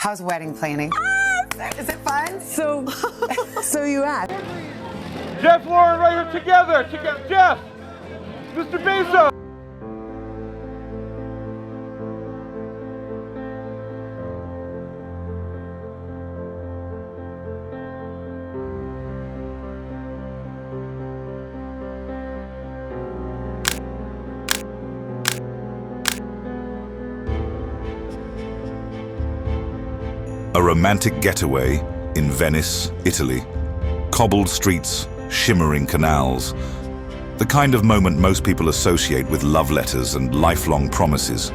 How's wedding planning? Is it fun? So you asked. Jeff, Lauren, right here together. Jeff, Mr. Bezos. A romantic getaway in Venice, Italy. Cobbled streets, shimmering canals. The kind of moment most people associate with love letters and lifelong promises.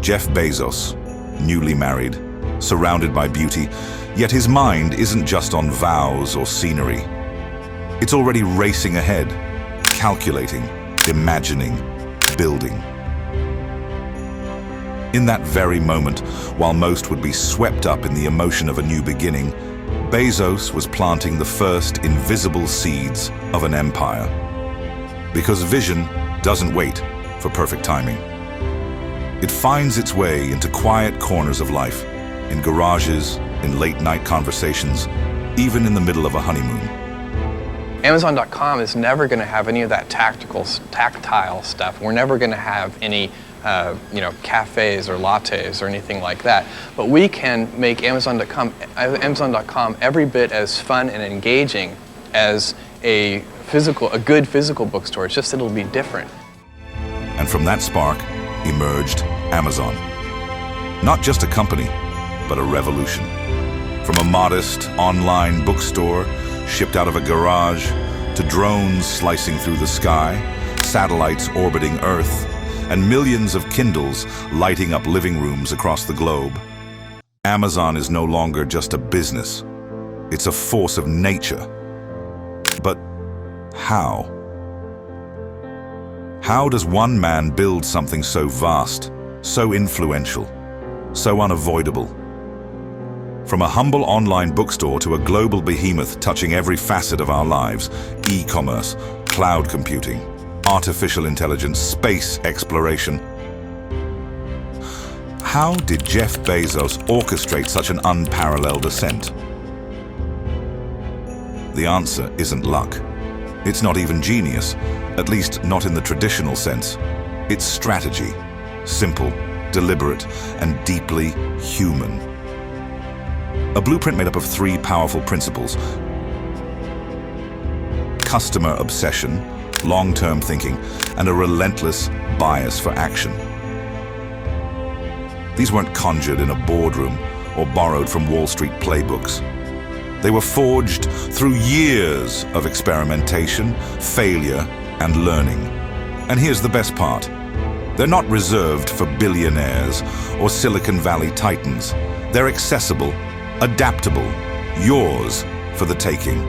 Jeff Bezos, newly married, surrounded by beauty, yet his mind isn't just on vows or scenery. It's already racing ahead, calculating, imagining, building. In that very moment, while most would be swept up in the emotion of a new beginning, Bezos was planting the first invisible seeds of an empire. Because vision doesn't wait for perfect timing. It finds its way into quiet corners of life, in garages, in late-night conversations, even in the middle of a honeymoon. Amazon.com is never going to have any of that tactile stuff. We're never going to have any cafes or lattes or anything like that. But we can make Amazon.com every bit as fun and engaging as a good physical bookstore. It's just that it'll be different. And from that spark emerged Amazon. Not just a company, but a revolution. From a modest online bookstore shipped out of a garage to drones slicing through the sky, satellites orbiting Earth, and millions of Kindles lighting up living rooms across the globe. Amazon is no longer just a business. It's a force of nature. But how? How does one man build something so vast, so influential, so unavoidable? From a humble online bookstore to a global behemoth touching every facet of our lives, e-commerce, cloud computing, artificial intelligence, space exploration. How did Jeff Bezos orchestrate such an unparalleled ascent? The answer isn't luck. It's not even genius, at least not in the traditional sense. It's strategy, simple, deliberate, and deeply human. A blueprint made up of 3 powerful principles: customer obsession, long-term thinking, and a relentless bias for action. These weren't conjured in a boardroom or borrowed from Wall Street playbooks. They were forged through years of experimentation, failure, and learning. And here's the best part. They're not reserved for billionaires or Silicon Valley titans. They're accessible, adaptable, yours for the taking.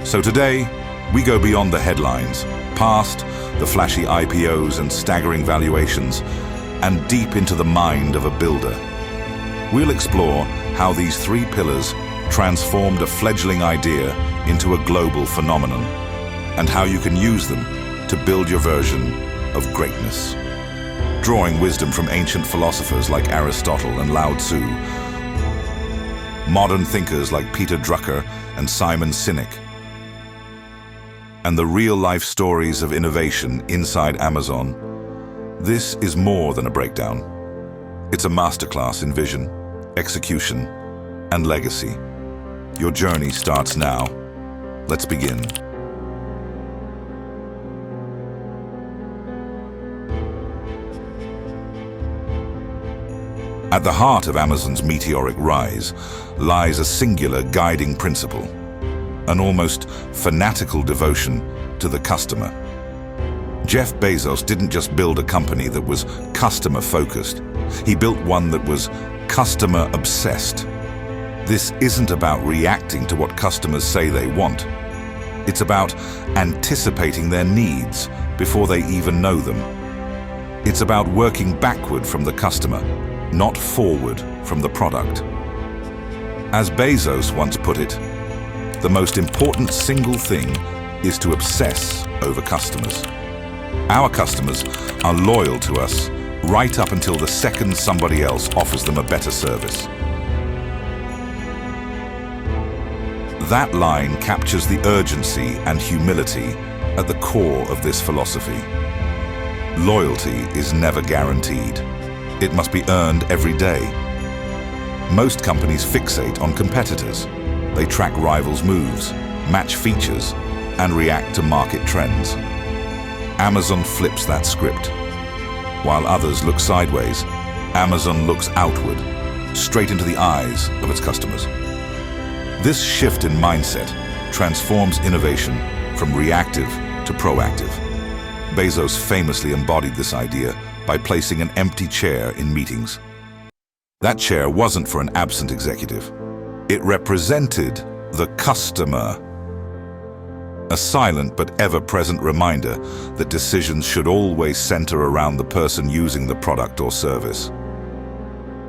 So today, we go beyond the headlines, past the flashy IPOs and staggering valuations, and deep into the mind of a builder. We'll explore how these 3 pillars transformed a fledgling idea into a global phenomenon, and how you can use them to build your version of greatness. Drawing wisdom from ancient philosophers like Aristotle and Lao Tzu, modern thinkers like Peter Drucker and Simon Sinek, and the real-life stories of innovation inside Amazon, this is more than a breakdown. It's a masterclass in vision, execution, and legacy. Your journey starts now. Let's begin. At the heart of Amazon's meteoric rise lies a singular guiding principle, an almost fanatical devotion to the customer. Jeff Bezos didn't just build a company that was customer-focused. He built one that was customer-obsessed. This isn't about reacting to what customers say they want. It's about anticipating their needs before they even know them. It's about working backward from the customer, not forward from the product. As Bezos once put it, the most important single thing is to obsess over customers. Our customers are loyal to us right up until the second somebody else offers them a better service. That line captures the urgency and humility at the core of this philosophy. Loyalty is never guaranteed. It must be earned every day. Most companies fixate on competitors. They track rivals' moves, match features, and react to market trends. Amazon flips that script. While others look sideways, Amazon looks outward, straight into the eyes of its customers. This shift in mindset transforms innovation from reactive to proactive. Bezos famously embodied this idea by placing an empty chair in meetings. That chair wasn't for an absent executive. It represented the customer. A silent but ever-present reminder that decisions should always center around the person using the product or service.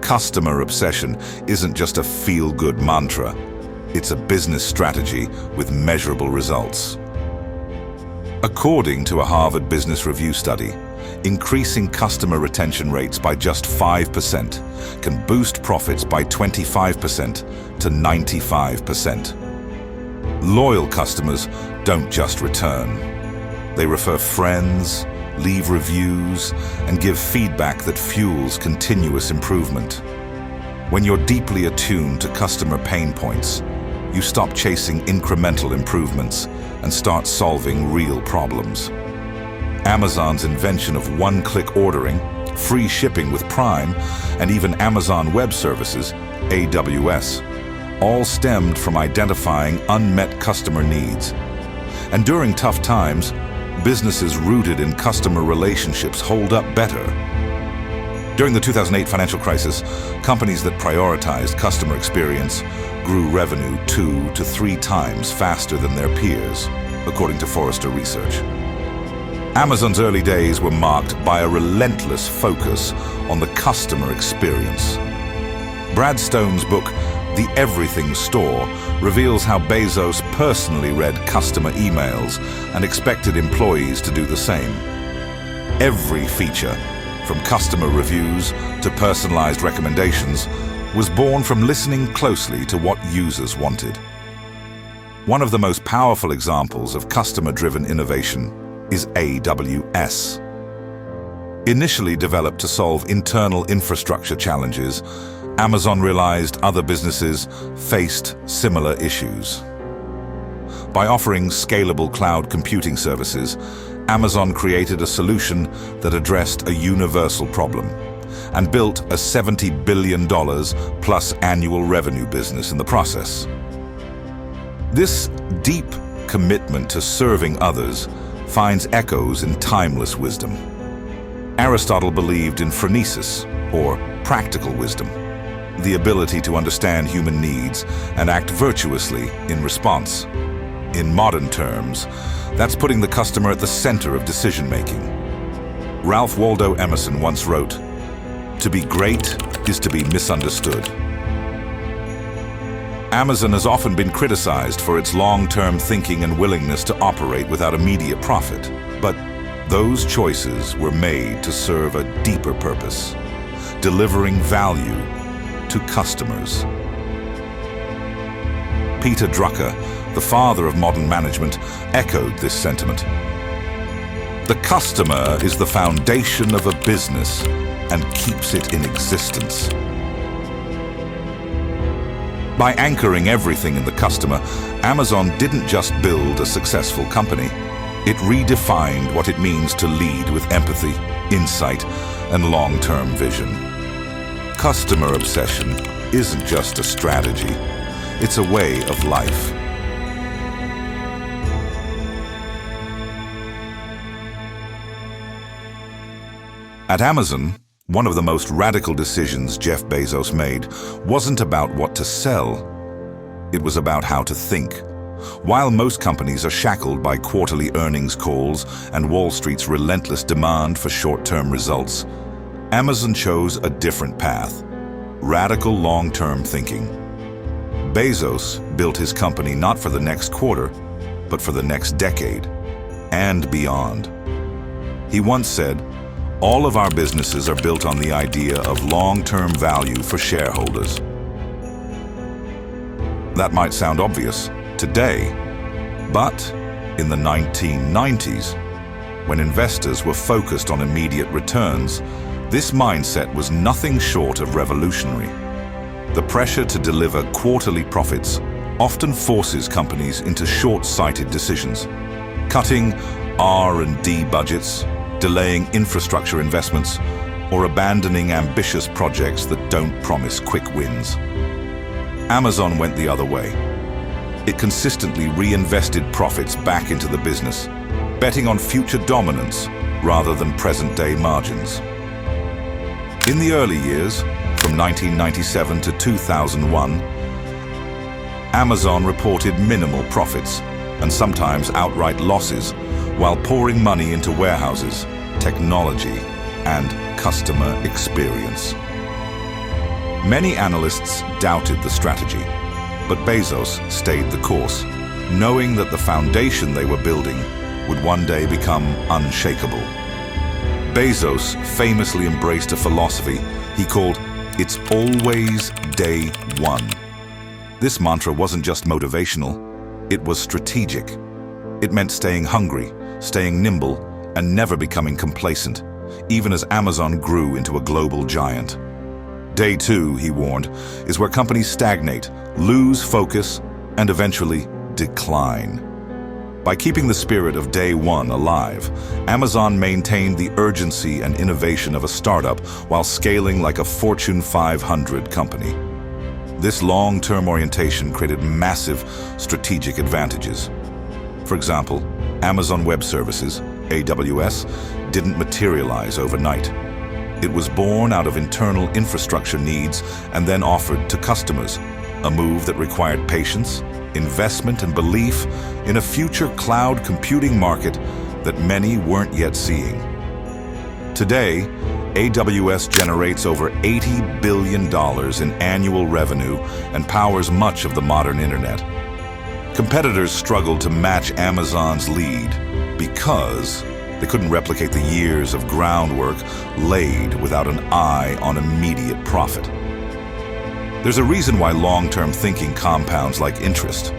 Customer obsession isn't just a feel-good mantra. It's a business strategy with measurable results. According to a Harvard Business Review study, increasing customer retention rates by just 5% can boost profits by 25% to 95%. Loyal customers don't just return. They refer friends, leave reviews, and give feedback that fuels continuous improvement. When you're deeply attuned to customer pain points, you stop chasing incremental improvements and start solving real problems. Amazon's invention of one-click ordering, free shipping with Prime, and even Amazon Web Services, AWS, all stemmed from identifying unmet customer needs. And during tough times, businesses rooted in customer relationships hold up better. During the 2008 financial crisis, companies that prioritized customer experience grew revenue 2 to 3 times faster than their peers, according to Forrester Research. Amazon's early days were marked by a relentless focus on the customer experience. Brad Stone's book, The Everything Store, reveals how Bezos personally read customer emails and expected employees to do the same. Every feature, from customer reviews to personalized recommendations, was born from listening closely to what users wanted. One of the most powerful examples of customer-driven innovation is AWS. Initially developed to solve internal infrastructure challenges, Amazon realized other businesses faced similar issues. By offering scalable cloud computing services, Amazon created a solution that addressed a universal problem and built a $70 billion plus annual revenue business in the process. This deep commitment to serving others finds echoes in timeless wisdom. Aristotle believed in phronesis, or practical wisdom, the ability to understand human needs and act virtuously in response. In modern terms, that's putting the customer at the center of decision-making. Ralph Waldo Emerson once wrote, "To be great is to be misunderstood." Amazon has often been criticized for its long-term thinking and willingness to operate without immediate profit, but those choices were made to serve a deeper purpose, delivering value to customers. Peter Drucker, the father of modern management, echoed this sentiment. The customer is the foundation of a business and keeps it in existence. By anchoring everything in the customer, Amazon didn't just build a successful company. It redefined what it means to lead with empathy, insight, and long-term vision. Customer obsession isn't just a strategy, it's a way of life. At Amazon, one of the most radical decisions Jeff Bezos made wasn't about what to sell. It was about how to think. While most companies are shackled by quarterly earnings calls and Wall Street's relentless demand for short-term results, Amazon chose a different path: radical long-term thinking. Bezos built his company not for the next quarter, but for the next decade and beyond. He once said, "All of our businesses are built on the idea of long-term value for shareholders." That might sound obvious today. But in the 1990s, when investors were focused on immediate returns, this mindset was nothing short of revolutionary. The pressure to deliver quarterly profits often forces companies into short-sighted decisions, cutting R&D budgets, delaying infrastructure investments, or abandoning ambitious projects that don't promise quick wins. Amazon went the other way. It consistently reinvested profits back into the business, betting on future dominance rather than present-day margins. In the early years, from 1997 to 2001, Amazon reported minimal profits and sometimes outright losses while pouring money into warehouses, technology, and customer experience. Many analysts doubted the strategy, but Bezos stayed the course, knowing that the foundation they were building would one day become unshakable. Bezos famously embraced a philosophy he called, "It's always day one." This mantra wasn't just motivational, it was strategic. It meant staying hungry, staying nimble, and never becoming complacent, even as Amazon grew into a global giant. Day two, he warned, is where companies stagnate, lose focus, and eventually decline. By keeping the spirit of day one alive, Amazon maintained the urgency and innovation of a startup while scaling like a Fortune 500 company. This long-term orientation created massive strategic advantages. For example, Amazon Web Services, AWS, didn't materialize overnight. It was born out of internal infrastructure needs and then offered to customers, a move that required patience, investment, and belief in a future cloud computing market that many weren't yet seeing. Today, AWS generates over $80 billion in annual revenue and powers much of the modern internet. Competitors struggled to match Amazon's lead because they couldn't replicate the years of groundwork laid without an eye on immediate profit. There's a reason why long-term thinking compounds like interest.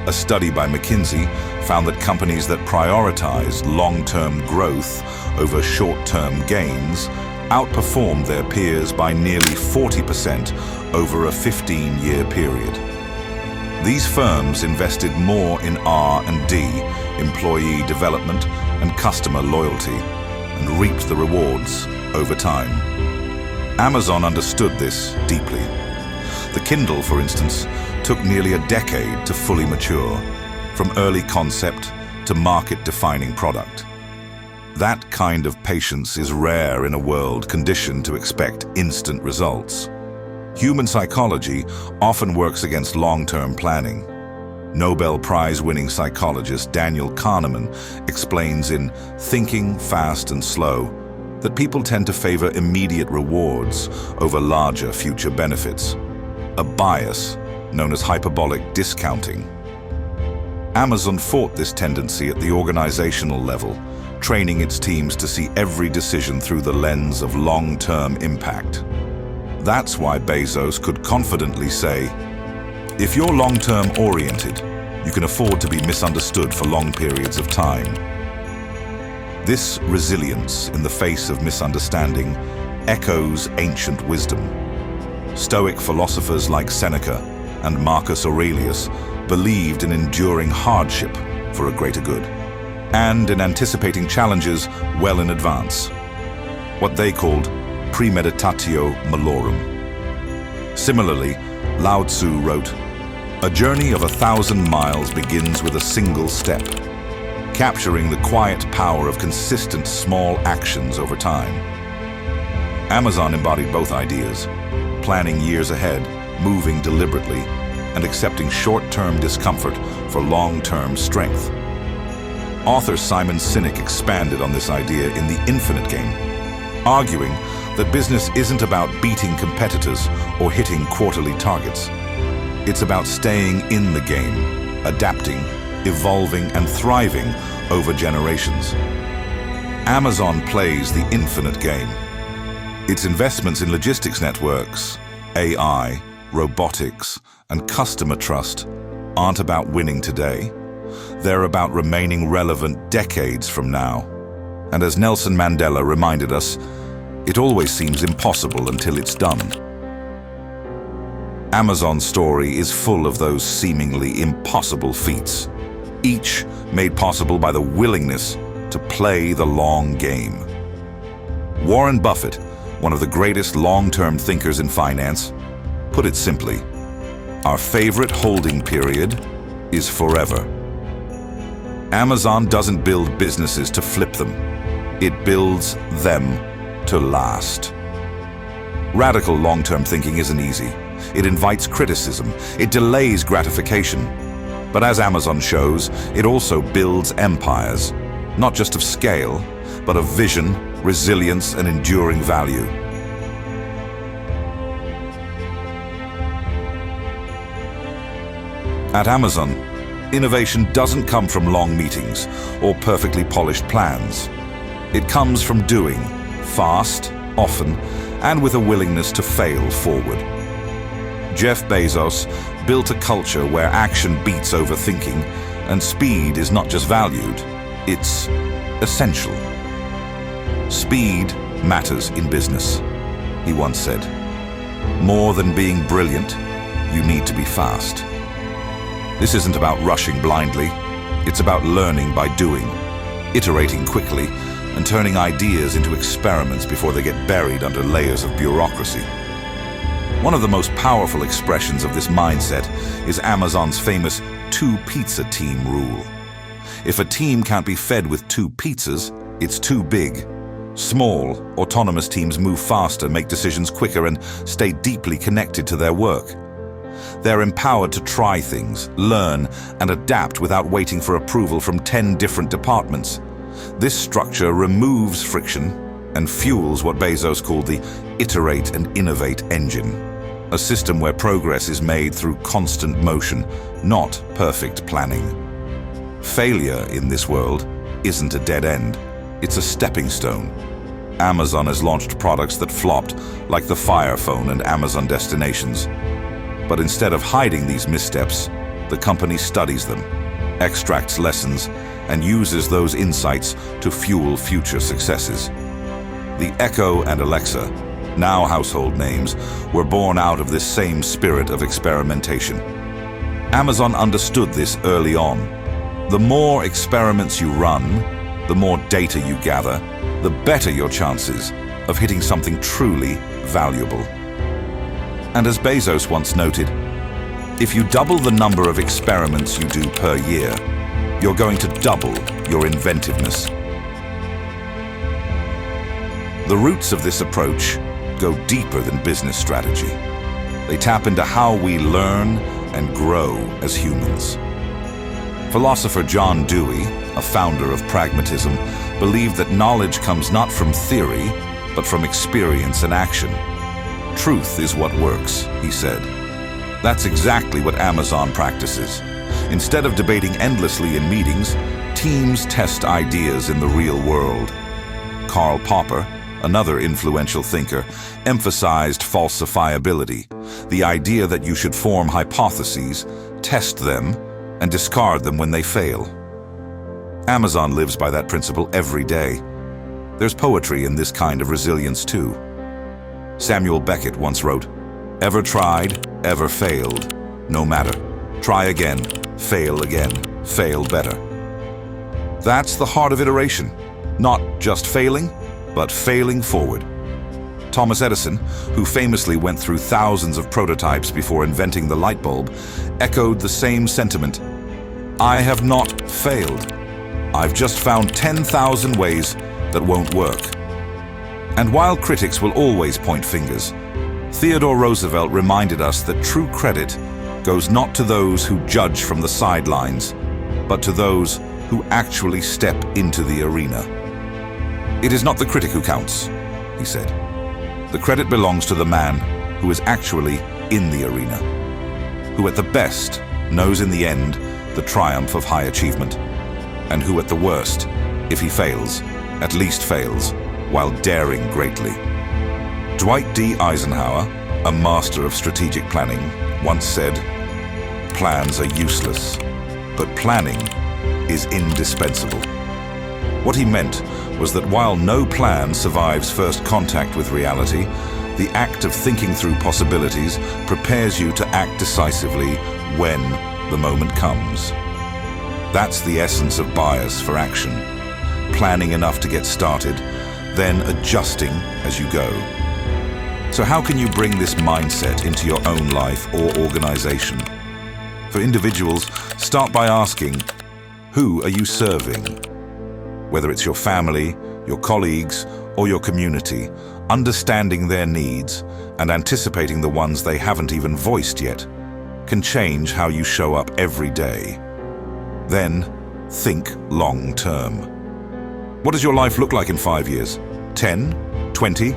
A study by McKinsey found that companies that prioritized long-term growth over short-term gains outperformed their peers by nearly 40% over a 15-year period. These firms invested more in R&D, employee development, and customer loyalty, and reaped the rewards over time. Amazon understood this deeply. The Kindle, for instance, took nearly a decade to fully mature, from early concept to market-defining product. That kind of patience is rare in a world conditioned to expect instant results. Human psychology often works against long-term planning. Nobel Prize-winning psychologist Daniel Kahneman explains in Thinking Fast and Slow that people tend to favor immediate rewards over larger future benefits, a bias known as hyperbolic discounting. Amazon fought this tendency at the organizational level, training its teams to see every decision through the lens of long-term impact. That's why Bezos could confidently say, "If you're long-term oriented, you can afford to be misunderstood for long periods of time." This resilience in the face of misunderstanding echoes ancient wisdom. Stoic philosophers like Seneca and Marcus Aurelius believed in enduring hardship for a greater good, and in anticipating challenges well in advance, what they called premeditatio malorum. Similarly, Lao Tzu wrote, "A journey of 1,000 miles begins with a single step," capturing the quiet power of consistent small actions over time. Amazon embodied both ideas, planning years ahead, moving deliberately, and accepting short-term discomfort for long-term strength. Author Simon Sinek expanded on this idea in The Infinite Game, arguing that business isn't about beating competitors or hitting quarterly targets. It's about staying in the game, adapting, evolving, and thriving over generations. Amazon plays the infinite game. Its investments in logistics networks, AI, robotics, and customer trust aren't about winning today. They're about remaining relevant decades from now. And as Nelson Mandela reminded us, it always seems impossible until it's done. Amazon's story is full of those seemingly impossible feats, each made possible by the willingness to play the long game. Warren Buffett, one of the greatest long-term thinkers in finance, put it simply, our favorite holding period is forever. Amazon doesn't build businesses to flip them. It builds them to last. Radical long-term thinking isn't easy. It invites criticism. It delays gratification. But as Amazon shows, it also builds empires, not just of scale, but of vision, resilience, and enduring value. At Amazon, innovation doesn't come from long meetings or perfectly polished plans. It comes from doing, fast, often, and with a willingness to fail forward. Jeff Bezos built a culture where action beats overthinking, and speed is not just valued, it's essential. Speed matters in business, he once said. More than being brilliant, you need to be fast. This isn't about rushing blindly, it's about learning by doing, iterating quickly, and turning ideas into experiments before they get buried under layers of bureaucracy. One of the most powerful expressions of this mindset is Amazon's famous two-pizza team rule. If a team can't be fed with 2 pizzas, it's too big. Small, autonomous teams move faster, make decisions quicker, and stay deeply connected to their work. They're empowered to try things, learn, and adapt without waiting for approval from 10 different departments. This structure removes friction and fuels what Bezos called the iterate and innovate engine, a system where progress is made through constant motion, not perfect planning. Failure in this world isn't a dead end, it's a stepping stone. Amazon has launched products that flopped, like the Fire Phone and Amazon Destinations. But instead of hiding these missteps, the company studies them, extracts lessons, and uses those insights to fuel future successes. The Echo and Alexa, now household names, were born out of this same spirit of experimentation. Amazon understood this early on. The more experiments you run, the more data you gather, the better your chances of hitting something truly valuable. And as Bezos once noted, if you double the number of experiments you do per year, you're going to double your inventiveness. The roots of this approach go deeper than business strategy. They tap into how we learn and grow as humans. Philosopher John Dewey, a founder of pragmatism, believed that knowledge comes not from theory, but from experience and action. Truth is what works, he said. That's exactly what Amazon practices. Instead of debating endlessly in meetings, teams test ideas in the real world. Karl Popper, another influential thinker, emphasized falsifiability, the idea that you should form hypotheses, test them, and discard them when they fail. Amazon lives by that principle every day. There's poetry in this kind of resilience too. Samuel Beckett once wrote, "Ever tried, ever failed, no matter. Try again, fail better." That's the heart of iteration. Not just failing, but failing forward. Thomas Edison, who famously went through thousands of prototypes before inventing the light bulb, echoed the same sentiment. "I have not failed. I've just found 10,000 ways that won't work." And while critics will always point fingers, Theodore Roosevelt reminded us that true credit goes not to those who judge from the sidelines, but to those who actually step into the arena. "It is not the critic who counts," he said. "The credit belongs to the man who is actually in the arena, who at the best knows in the end the triumph of high achievement, and who at the worst, if he fails, at least fails while daring greatly." Dwight D. Eisenhower, a master of strategic planning, once said, plans are useless, but planning is indispensable. What he meant was that while no plan survives first contact with reality, the act of thinking through possibilities prepares you to act decisively when the moment comes. That's the essence of bias for action. Planning enough to get started, then adjusting as you go. So how can you bring this mindset into your own life or organization? For individuals, start by asking, who are you serving? Whether it's your family, your colleagues, or your community, understanding their needs and anticipating the ones they haven't even voiced yet can change how you show up every day. Then, think long term. What does your life look like in 5 years? 10? 20?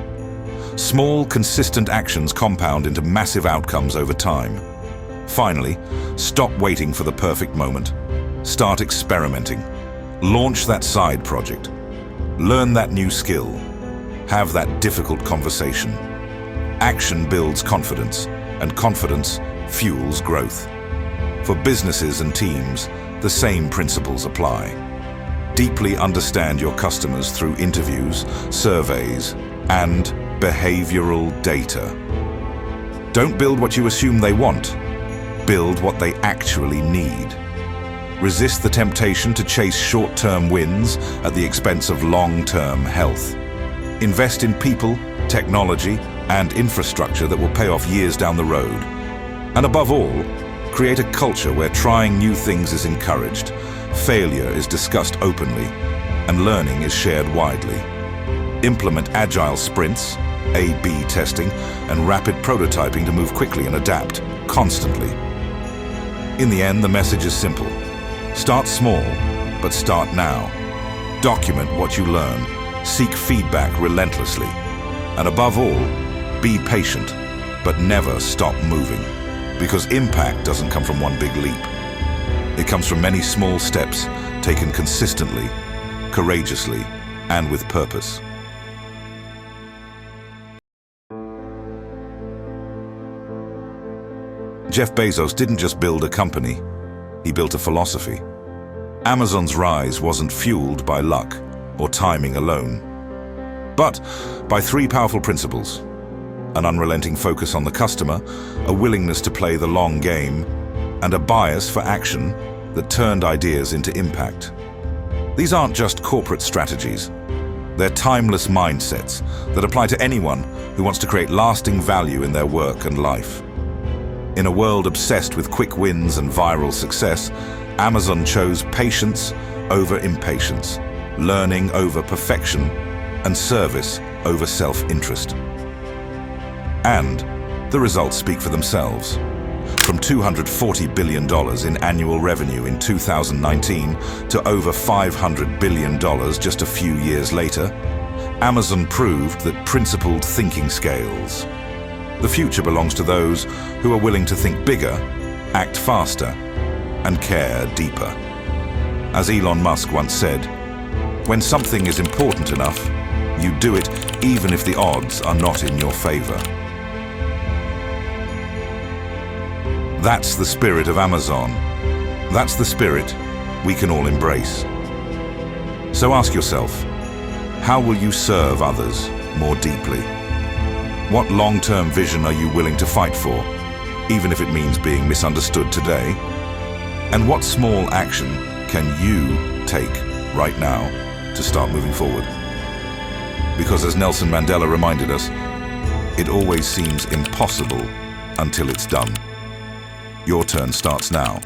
Small, consistent actions compound into massive outcomes over time. Finally, stop waiting for the perfect moment. Start experimenting. Launch that side project. Learn that new skill. Have that difficult conversation. Action builds confidence, and confidence fuels growth. For businesses and teams, the same principles apply. Deeply understand your customers through interviews, surveys, and behavioral data. Don't build what you assume they want. Build what they actually need. Resist the temptation to chase short-term wins at the expense of long-term health. Invest in people, technology, and infrastructure that will pay off years down the road. And above all, create a culture where trying new things is encouraged, failure is discussed openly, and learning is shared widely. Implement agile sprints, A/B testing, and rapid prototyping to move quickly and adapt constantly. In the end, the message is simple. Start small, but start now. Document what you learn, seek feedback relentlessly, and above all, be patient, but never stop moving. Because impact doesn't come from one big leap. It comes from many small steps taken consistently, courageously, and with purpose. Jeff Bezos didn't just build a company, he built a philosophy. Amazon's rise wasn't fueled by luck or timing alone, but by three powerful principles: an unrelenting focus on the customer, a willingness to play the long game, and a bias for action that turned ideas into impact. These aren't just corporate strategies. They're timeless mindsets that apply to anyone who wants to create lasting value in their work and life. In a world obsessed with quick wins and viral success, Amazon chose patience over impatience, learning over perfection, and service over self-interest. And the results speak for themselves. From $240 billion in annual revenue in 2019 to over $500 billion just a few years later, Amazon proved that principled thinking scales. The future belongs to those who are willing to think bigger, act faster, and care deeper. As Elon Musk once said, when something is important enough, you do it even if the odds are not in your favor. That's the spirit of Amazon. That's the spirit we can all embrace. So ask yourself, how will you serve others more deeply? What long-term vision are you willing to fight for, even if it means being misunderstood today? And what small action can you take right now to start moving forward? Because as Nelson Mandela reminded us, it always seems impossible until it's done. Your turn starts now.